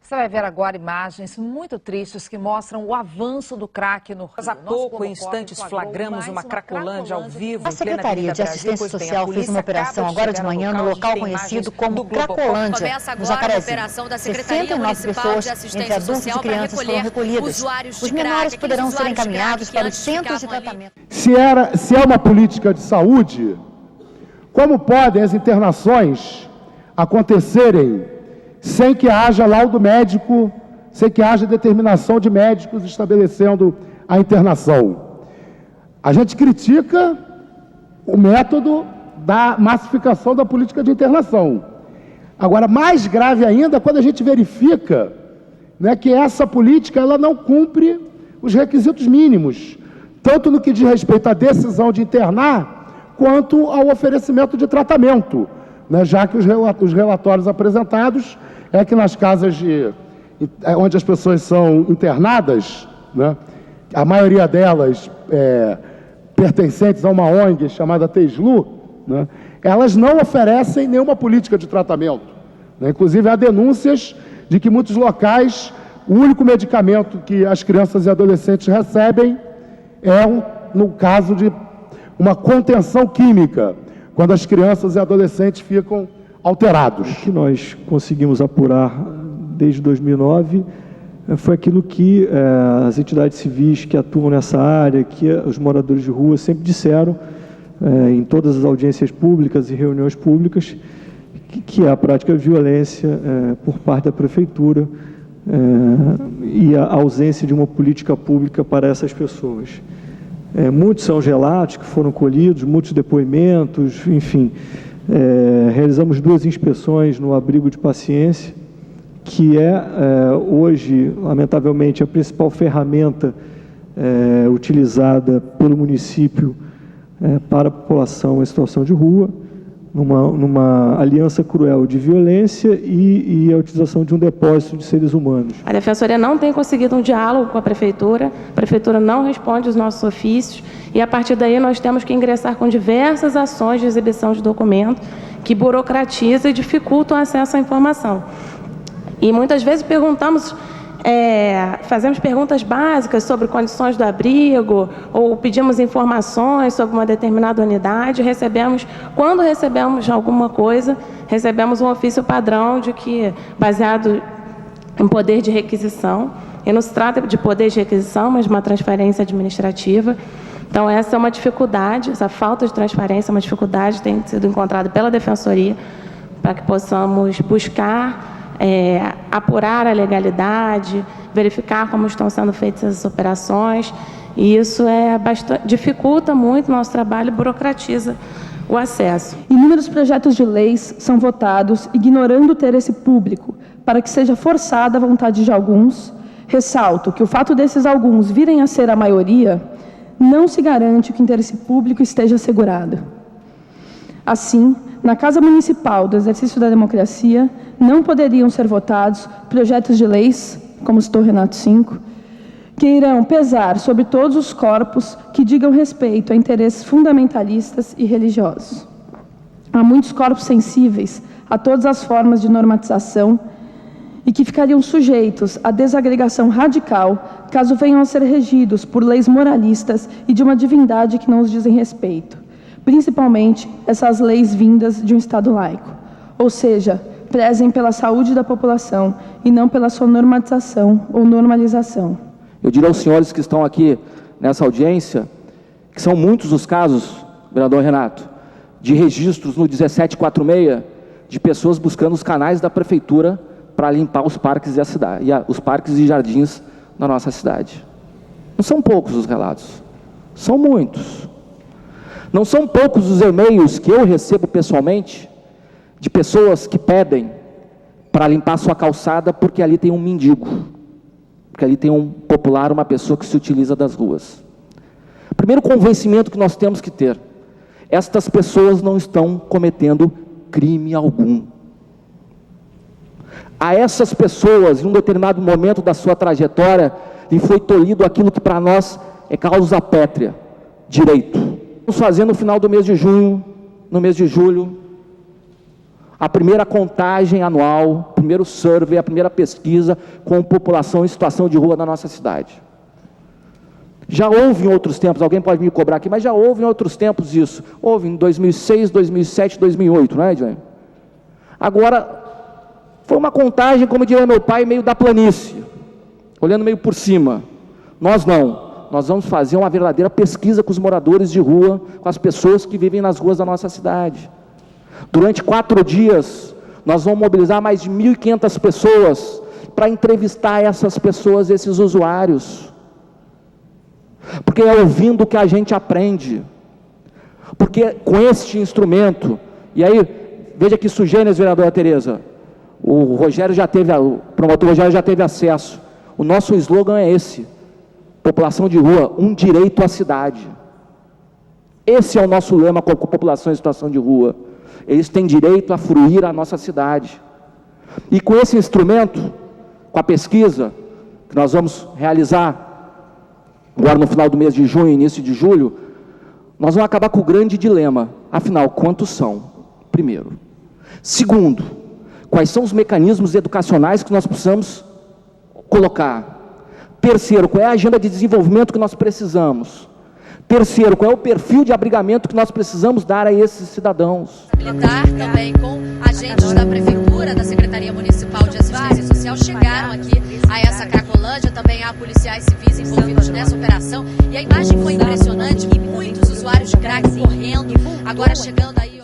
Você vai ver agora imagens muito tristes que mostram o avanço do crack no Rio. Mas há pouco, em instantes, flagramos uma Cracolândia ao vivo. A Secretaria de Assistência Social fez uma operação agora de manhã no local conhecido como Cracolândia, no Jacarezinho. 69 pessoas, entre adultos e crianças, foram recolhidas. Os menores poderão ser encaminhados para os centros de tratamento. Se é uma política de saúde, como podem as internações acontecerem sem que haja laudo médico, sem que haja determinação de médicos estabelecendo a internação? A gente critica o método da massificação da política de internação. Agora, mais grave ainda, quando a gente verifica, né, que essa política ela não cumpre os requisitos mínimos, tanto no que diz respeito à decisão de internar, quanto ao oferecimento de tratamento, né, já que os relatórios apresentados é que nas casas onde as pessoas são internadas, né, a maioria delas pertencentes a uma ONG chamada TESLU, né, elas não oferecem nenhuma política de tratamento, né? Inclusive, há denúncias de que muitos locais, o único medicamento que as crianças e adolescentes recebem no caso de uma contenção química, quando as crianças e adolescentes ficam alterados. O que nós conseguimos apurar desde 2009 foi aquilo que as entidades civis que atuam nessa área, que os moradores de rua sempre disseram em todas as audiências públicas e reuniões públicas, que é a prática de violência por parte da prefeitura e a ausência de uma política pública para essas pessoas. Muitos são os relatos que foram colhidos, muitos depoimentos, enfim. Realizamos 2 inspeções no abrigo de paciência, que hoje, lamentavelmente, a principal ferramenta utilizada pelo município para a população em situação de rua, numa aliança cruel de violência e a utilização de um depósito de seres humanos. A Defensoria não tem conseguido um diálogo com a Prefeitura não responde os nossos ofícios, e a partir daí nós temos que ingressar com diversas ações de exibição de documento que burocratizam e dificultam o acesso à informação. E muitas vezes fazemos perguntas básicas sobre condições do abrigo, ou pedimos informações sobre uma determinada unidade, quando recebemos alguma coisa, recebemos um ofício padrão de que, baseado em poder de requisição, e não se trata de poder de requisição, mas de uma transferência administrativa. Então, essa é uma dificuldade, essa falta de transparência é uma dificuldade que tem sido encontrada pela Defensoria, para que possamos buscar apurar a legalidade, verificar como estão sendo feitas as operações, e isso dificulta muito o nosso trabalho e burocratiza o acesso. Inúmeros projetos de leis são votados ignorando ter esse público, para que seja forçada a vontade de alguns. Ressalto que o fato desses alguns virem a ser a maioria não se garante que o interesse público esteja assegurado. Assim, na Casa Municipal do Exercício da Democracia, não poderiam ser votados projetos de leis, como citou Renato 5, que irão pesar sobre todos os corpos que digam respeito a interesses fundamentalistas e religiosos. Há muitos corpos sensíveis a todas as formas de normatização e que ficariam sujeitos à desagregação radical caso venham a ser regidos por leis moralistas e de uma divindade que não os dizem respeito, principalmente essas leis vindas de um Estado laico, ou seja, prezem pela saúde da população e não pela sua normatização ou normalização. Eu diria aos senhores que estão aqui nessa audiência, que são muitos os casos, vereador Renato, de registros no 1746, de pessoas buscando os canais da prefeitura para limpar os parques os parques e jardins da nossa cidade. Não são poucos os relatos, são muitos. Não são poucos os e-mails que eu recebo pessoalmente de pessoas que pedem para limpar sua calçada porque ali tem um mendigo, porque ali tem um popular, uma pessoa que se utiliza das ruas. O primeiro convencimento que nós temos que ter: estas pessoas não estão cometendo crime algum. A essas pessoas, em um determinado momento da sua trajetória, lhe foi tolhido aquilo que para nós é causa pétrea, direito. Vamos fazer no final do mês de junho, no mês de julho, A primeira contagem anual, o primeiro survey, a primeira pesquisa com população em situação de rua na nossa cidade. Já houve em outros tempos, alguém pode me cobrar aqui, mas já houve em outros tempos isso. Houve em 2006, 2007, 2008, não é, Edilene? Agora, foi uma contagem, como diria meu pai, meio da planície, olhando meio por cima. Nós não. Nós vamos fazer uma verdadeira pesquisa com os moradores de rua, com as pessoas que vivem nas ruas da nossa cidade. Durante 4 dias, nós vamos mobilizar mais de 1.500 pessoas para entrevistar essas pessoas, esses usuários. Porque é ouvindo que a gente aprende. Porque com este instrumento, e aí, veja que sugênias, vereadora Tereza, o promotor Rogério já teve acesso. O nosso slogan é esse: população de rua, um direito à cidade. Esse é o nosso lema com a população em situação de rua. Eles têm direito a fruir a nossa cidade. E com esse instrumento, com a pesquisa que nós vamos realizar agora no final do mês de junho, início de julho, nós vamos acabar com o grande dilema. Afinal, quantos são? Primeiro. Segundo, quais são os mecanismos educacionais que nós precisamos colocar? Terceiro, qual é a agenda de desenvolvimento que nós precisamos? Terceiro, qual é o perfil de abrigamento que nós precisamos dar a esses cidadãos? Militar também com agentes da Prefeitura, da Secretaria Municipal de Assistência Social, chegaram aqui a essa Cracolândia, também há policiais civis envolvidos nessa operação, e a imagem foi impressionante, muitos usuários de crack correndo, agora chegando aí